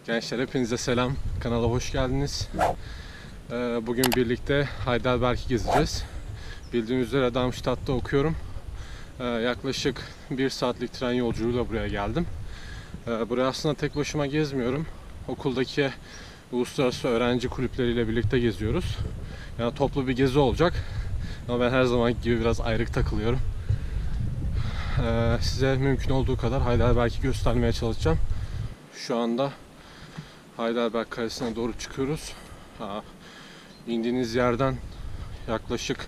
Gençler hepinize selam. Kanala hoş geldiniz. Bugün birlikte Heidelberg'i gezeceğiz. Bildiğiniz üzere Darmstadt'ta okuyorum. Yaklaşık 1 saatlik tren yolculuğuyla buraya geldim. Buraya aslında tek başıma gezmiyorum. Okuldaki uluslararası öğrenci kulüpleriyle birlikte geziyoruz. Yani toplu bir gezi olacak. Ama ben her zamanki gibi biraz ayrık takılıyorum. Size mümkün olduğu kadar Heidelberg'i göstermeye çalışacağım. Şu anda Heidelberg Kalesi'ne doğru çıkıyoruz. İndiğiniz yerden yaklaşık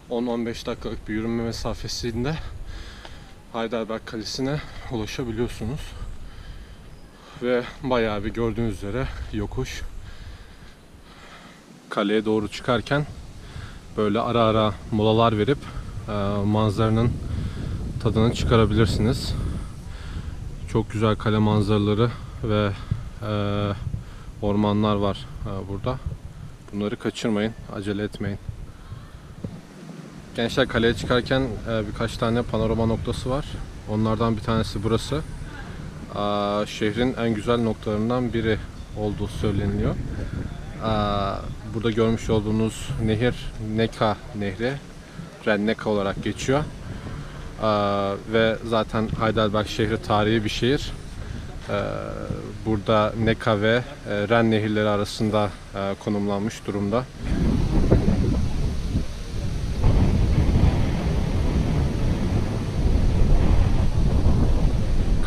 10-15 dakikalık bir yürüme mesafesinde Heidelberg Kalesi'ne ulaşabiliyorsunuz. Ve bayağı bir gördüğünüz üzere yokuş. Kaleye doğru çıkarken böyle ara ara molalar verip manzaranın tadını çıkarabilirsiniz. Çok güzel kale manzaraları ve ormanlar var burada. Bunları kaçırmayın, acele etmeyin. Gençler, kaleye çıkarken birkaç tane panorama noktası var. Onlardan bir tanesi burası. Şehrin en güzel noktalarından biri olduğu söyleniliyor. Burada görmüş olduğunuz nehir Neckar Nehri, Rhein-Neckar olarak geçiyor. Ve zaten Heidelberg şehri tarihi bir şehir. Burada Neckar ve Ren nehirleri arasında konumlanmış durumda.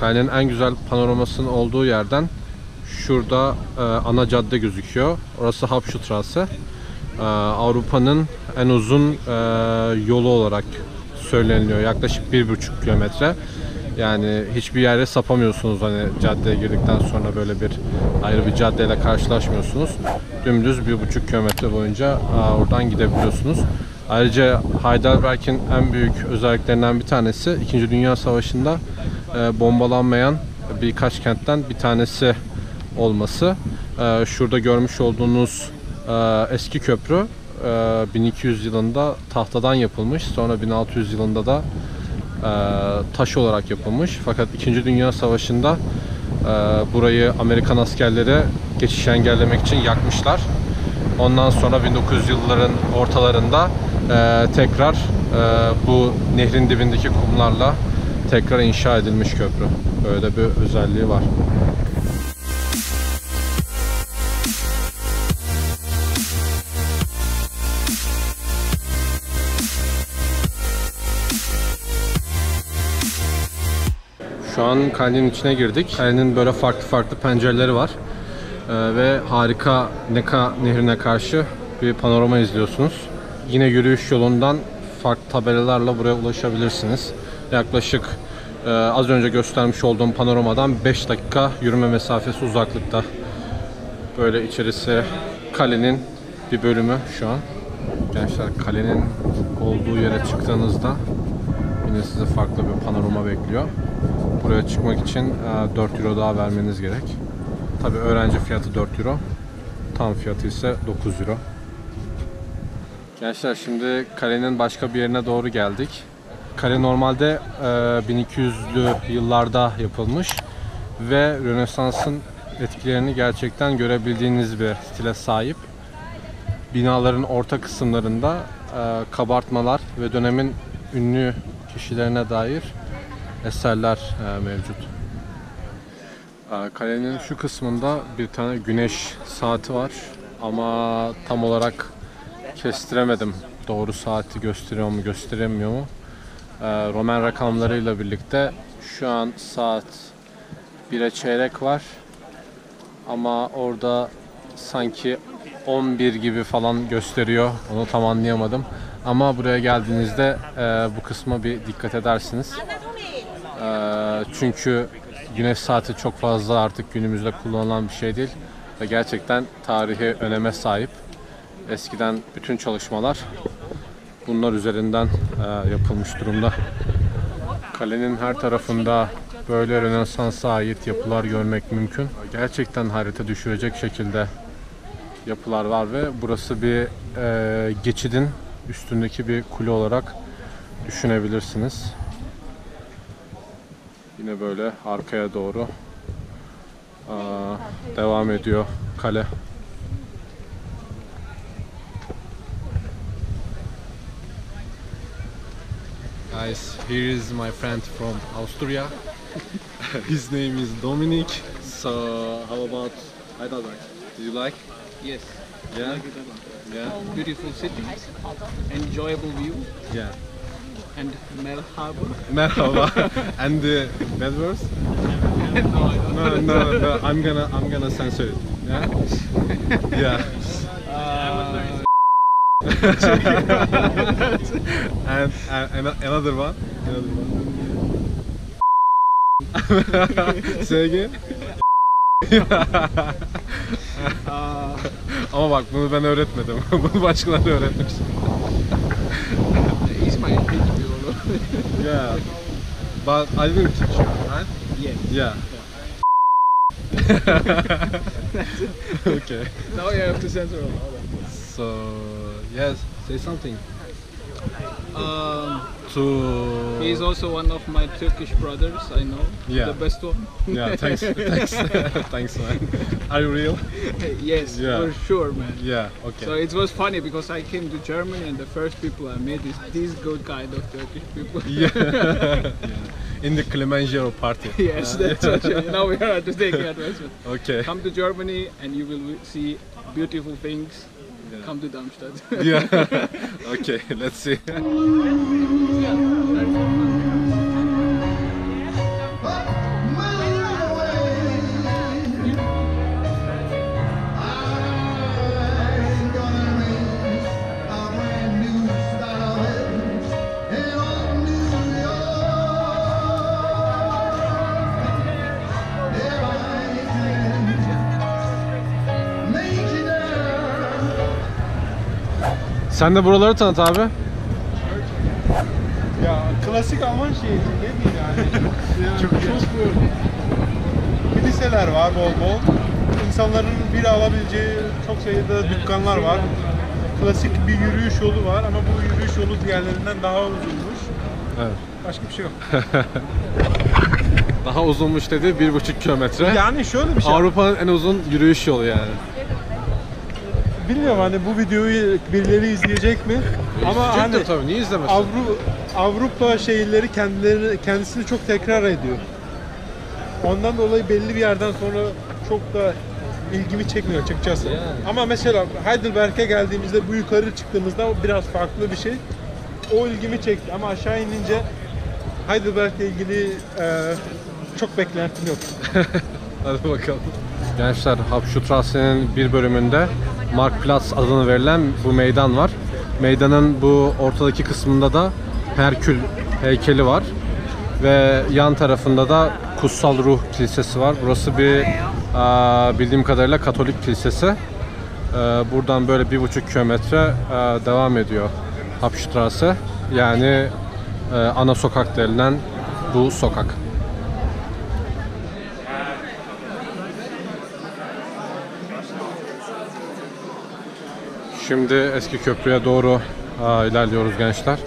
Kalenin en güzel panoramasının olduğu yerden şurada ana cadde gözüküyor. Orası Hauptstraße. Avrupa'nın en uzun yolu olarak söyleniliyor. Yaklaşık 1,5 kilometre. Yani hiçbir yere sapamıyorsunuz, hani caddeye girdikten sonra böyle bir ayrı bir caddeyle karşılaşmıyorsunuz. Dümdüz 1,5 kilometre boyunca oradan gidebiliyorsunuz. Ayrıca Heidelberg'in en büyük özelliklerinden bir tanesi 2. Dünya Savaşı'nda bombalanmayan birkaç kentten bir tanesi olması. Şurada görmüş olduğunuz eski köprü 1200 yılında tahtadan yapılmış. Sonra 1600 yılında da taş olarak yapılmış. Fakat 2. Dünya Savaşı'nda burayı Amerikan askerleri geçişi engellemek için yakmışlar. Ondan sonra 1900 yılların ortalarında tekrar bu nehrin dibindeki kumlarla tekrar inşa edilmiş köprü. Böyle bir özelliği var. Şu an kalenin içine girdik. Kalenin böyle farklı pencereleri var. Ve harika Neckar Nehri'ne karşı bir panorama izliyorsunuz. Yine yürüyüş yolundan farklı tabelalarla buraya ulaşabilirsiniz. Yaklaşık az önce göstermiş olduğum panoramadan 5 dakika yürüme mesafesi uzaklıkta. Böyle içerisi kalenin bir bölümü şu an. Gençler, kalenin olduğu yere çıktığınızda yine size farklı bir panorama bekliyor. Buraya çıkmak için 4 euro daha vermeniz gerek. Tabii öğrenci fiyatı 4 euro. Tam fiyatı ise 9 euro. Gençler, şimdi kalenin başka bir yerine doğru geldik. Kale normalde 1200'lü yıllarda yapılmış ve Rönesans'ın etkilerini gerçekten görebildiğiniz bir stile sahip. Binaların orta kısımlarında kabartmalar ve dönemin ünlü kişilerine dair eserler mevcut. Kalenin şu kısmında bir tane güneş saati var ama tam olarak kestiremedim. Doğru saati gösteriyor mu gösteremiyor mu? Roman rakamlarıyla birlikte şu an saat 1'e çeyrek var ama orada sanki 11 gibi falan gösteriyor. Onu tam anlayamadım. Ama buraya geldiğinizde bu kısma bir dikkat edersiniz. Çünkü güneş saati çok fazla artık günümüzde kullanılan bir şey değil ve gerçekten tarihi öneme sahip. Eskiden bütün çalışmalar bunlar üzerinden yapılmış durumda. Kalenin her tarafında böyle Rönesans'a ait yapılar görmek mümkün. Gerçekten hayrete düşürecek şekilde yapılar var ve burası bir geçidin üstündeki bir kule olarak düşünebilirsiniz. Yine böyle arkaya doğru devam ediyor kale. Guys, here is my friend from Austria. His name is Dominic. So, how about Heidelberg? Do you like? Yes. Yeah. Yeah. Beautiful city, enjoyable view, Yeah. and merhaba. Merhaba. And the bad words? No. I'm gonna censor it. Yeah. Yeah. and another one. Say again. Ama bak bunu ben öğretmedim. Bunu başkaları öğretmiş. He's my teacher. Yeah. But I didn't teach you, right? Yes. Yeah. Okay. Now you have to censor all that. So yes, say something. To He is also one of my Turkish brothers. I know. Yeah. The best one. yeah, thanks, thanks, man. Are you real? Yes, Yeah. for sure, man. Yeah. Okay. So it was funny because I came to Germany and the first people I met is these good kind of Turkish people. Yeah. Yeah. In the Kilimanjaro party. Yes, that's what you, now we are to take advantage. Okay. Come to Germany and you will see beautiful things. Yeah. Come to Darmstadt. Yeah. Okay. Let's see. Sen de buraları tanıt abi. Ya klasik Alman şehri değil mi yani? Çok kiliseler var bol bol. İnsanların bira alabileceği çok sayıda dükkanlar var. Klasik bir yürüyüş yolu var ama bu yürüyüş yolu diğerlerinden daha uzunmuş. Evet. Başka bir şey yok. Daha uzunmuş dedi, 1,5 kilometre. Yani şöyle bir şey. Avrupa'nın en uzun yürüyüş yolu yani. Bilmiyorum hani bu videoyu birileri izleyecek mi? Ama hani Cidden tabii, niye izlemesin? Avrupa şehirleri kendisini çok tekrar ediyor. Ondan dolayı belli bir yerden sonra çok da ilgimi çekmiyor açıkçası. Yani. Ama mesela Heidelberg'e geldiğimizde bu yukarı çıktığımızda biraz farklı bir şey. O ilgimi çekti ama aşağı inince Heidelberg'le ilgili çok beklentim yok. Hadi bakalım. Gençler, Hauptstrasse'nin bir bölümünde Marktplatz adını verilen bu meydan var. Meydanın bu ortadaki kısmında da Herkül heykeli var. Ve yan tarafında da Kutsal Ruh Kilisesi var. Burası bir bildiğim kadarıyla Katolik kilisesi. Buradan böyle 1,5 kilometre devam ediyor Hauptstrasse. Yani ana sokak denilen bu sokak. Şimdi eski köprüye doğru ilerliyoruz gençler.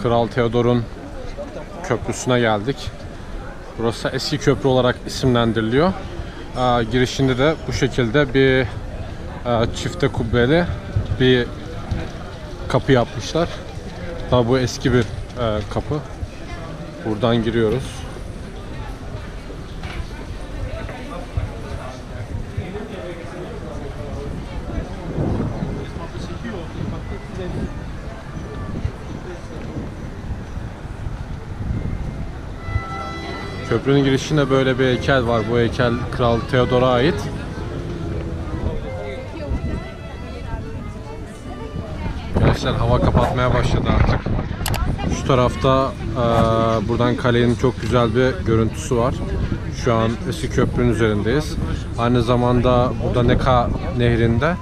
Kral Theodor'un köprüsüne geldik. Burası eski köprü olarak isimlendiriliyor. Girişinde de bu şekilde bir çifte kubbeli bir kapı yapmışlar. Tabi bu eski bir kapı. Buradan giriyoruz. Köprünün girişinde böyle bir heykel var. Bu heykel Kral Theodor'a ait. Gençler, hava kapatmaya başladı artık. Şu tarafta buradan kalenin çok güzel bir görüntüsü var. Şu an eski köprünün üzerindeyiz. Aynı zamanda burada Neka nehrinde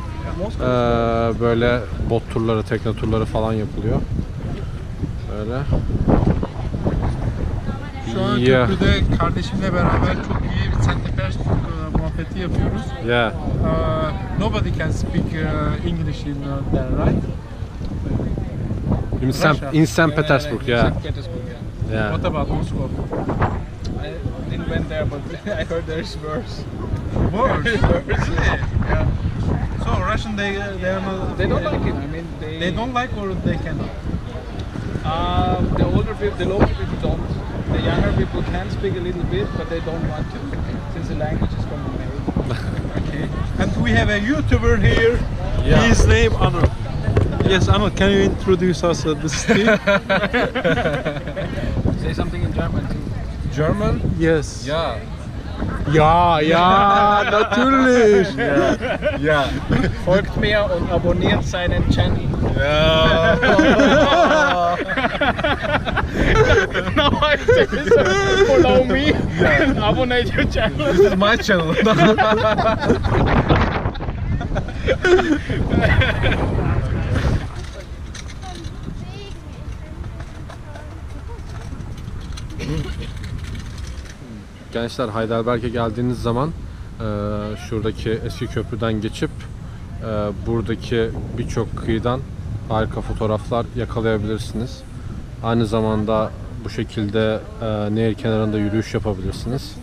böyle bot turları, tekne turları falan yapılıyor. Böyle. Şu an köprüde kardeşimle beraber çok iyi bir St. Petersburg muhabbeti yapıyoruz. Yeah. Nobody can speak English in there, right? In St. Petersburg, yeah. St. Petersburg, yeah. Yeah. What about Moscow? I didn't went there, but I heard there's worse. Worse. Worse. Yeah. So Russian they are not, They don't like it. I mean, they don't like or they cannot. The older people, the local people don't. The younger people can speak a little bit, but they don't want to, since the language is from America. Okay. And we have a YouTuber here. Yeah. His name Anil. Yes, Anil, can you introduce us this team? Say something in German too. German? Yes. Yeah. Ja, natürlich. Yeah. Folgt mir und abonniert seinen Channel. Yeah. No, I said this. Follow me and abonate your channel. This is my channel. Gençler, Heidelberg'e geldiğiniz zaman şuradaki eski köprüden geçip buradaki birçok kıyıdan harika fotoğraflar yakalayabilirsiniz. Aynı zamanda bu şekilde nehir kenarında yürüyüş yapabilirsiniz.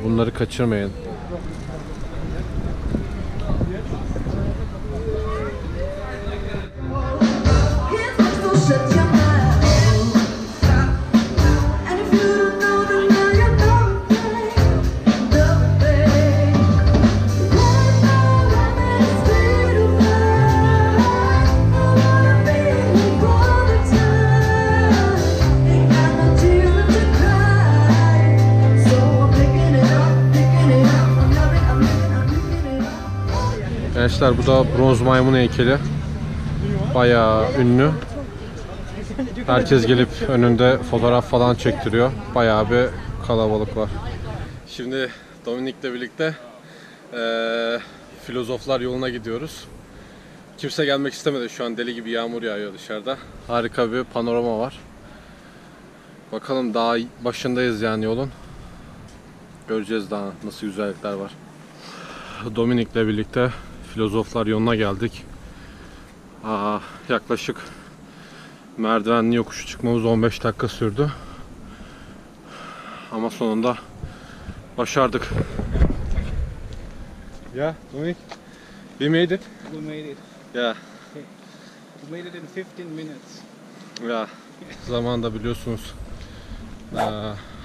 Bunları kaçırmayın. Gençler, bu da bronz maymun heykeli. Bayağı ünlü. Herkes gelip önünde fotoğraf falan çektiriyor. Bayağı bir kalabalık var. Şimdi Dominik'le birlikte filozoflar yoluna gidiyoruz. Kimse gelmek istemedi. Şu an deli gibi yağmur yağıyor dışarıda. Harika bir panorama var. Bakalım, daha başındayız yani yolun. Göreceğiz daha nasıl güzellikler var. Dominik'le birlikte filozoflar yoluna geldik. Yaklaşık merdivenli yokuşu çıkmamız 15 dakika sürdü. Ama sonunda başardık. Yeah, Dominik, we made it. We made it. Yeah. We made it in 15 minutes. Yeah. Zamanında biliyorsunuz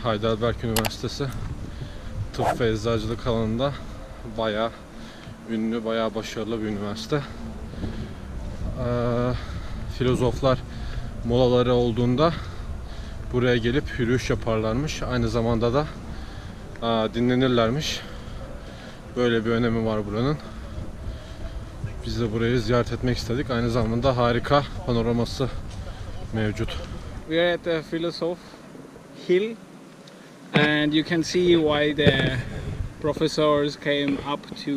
Heidelberg Üniversitesi tıp ve eczacılık alanında bayağı ünlü, bayağı başarılı bir üniversite. Filozoflar molaları olduğunda buraya gelip yürüyüş yaparlarmış. Aynı zamanda da dinlenirlermiş. Böyle bir önemi var buranın. Biz de burayı ziyaret etmek istedik. Aynı zamanda harika panoraması mevcut. We are at the Philosoph Hill, and you can see why the professors came up to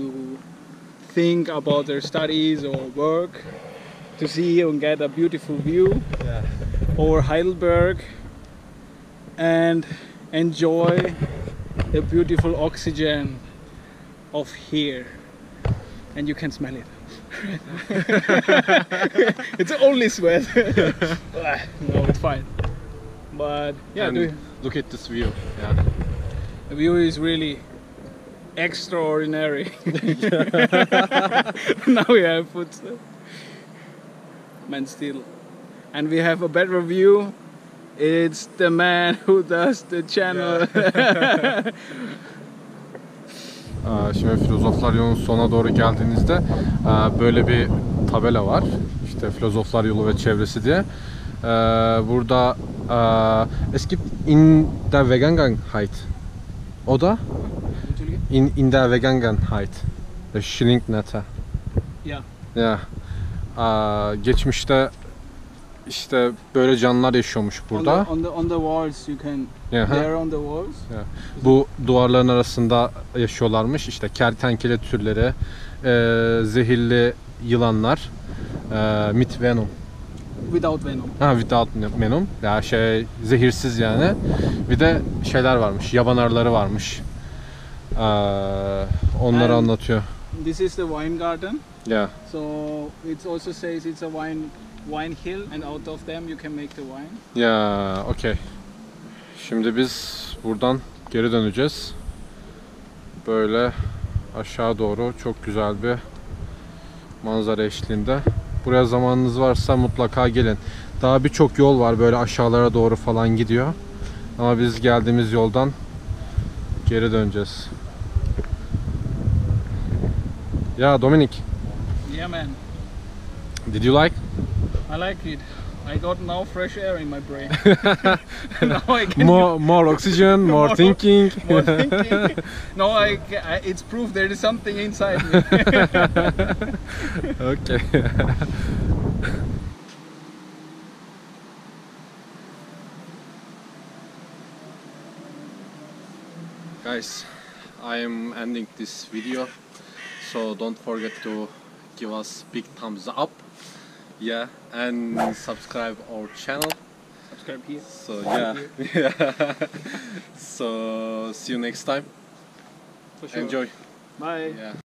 think about their studies or work, to see and get a beautiful view over Heidelberg and enjoy the beautiful oxygen of here. And you can smell it. It's only sweat. No, it's fine. But yeah, And look at this view. Yeah. the view is really extraordinary. Now we have footsteps. Man still. And we have a better view. It's the man who does the channel. Şimdi filozoflar yolunun sonuna doğru geldiğinizde böyle bir tabela var. İşte filozoflar yolu ve çevresi diye. Burada es gibt in der Vergangenheit. O da in der Vergangenheit. Der Schillingnette. Yeah. Ya. Geçmişte işte böyle canlılar yaşıyormuş burada. On the walls you can. Aha. There on the walls. Bu duvarların arasında yaşıyorlarmış. İşte kertenkele türleri, zehirli yılanlar, mit venom. Without venom. Without venom. Ya zehirsiz yani. Bir de şeyler varmış. Yaban arıları varmış. Onları And- anlatıyor. This is the wine garden. Yeah. So it also says it's a wine hill, and out of them you can make the wine. Ya, okey. Şimdi biz buradan geri döneceğiz. Böyle aşağı doğru çok güzel bir manzara eşliğinde. Buraya zamanınız varsa mutlaka gelin. Daha birçok yol var böyle aşağılara doğru falan gidiyor. Ama biz geldiğimiz yoldan geri döneceğiz. Ya Dominic, Yeah, man. did you like? I like it. I got now fresh air in my brain. Now I can More oxygen, more More- thinking. more thinking. No, it's proof there is something inside me. Okay. Guys, I am ending this video, so don't forget to give us big thumbs up, yeah, and subscribe our channel. Subscribe here. So yeah, so see you next time. For sure. Enjoy. Bye. Yeah.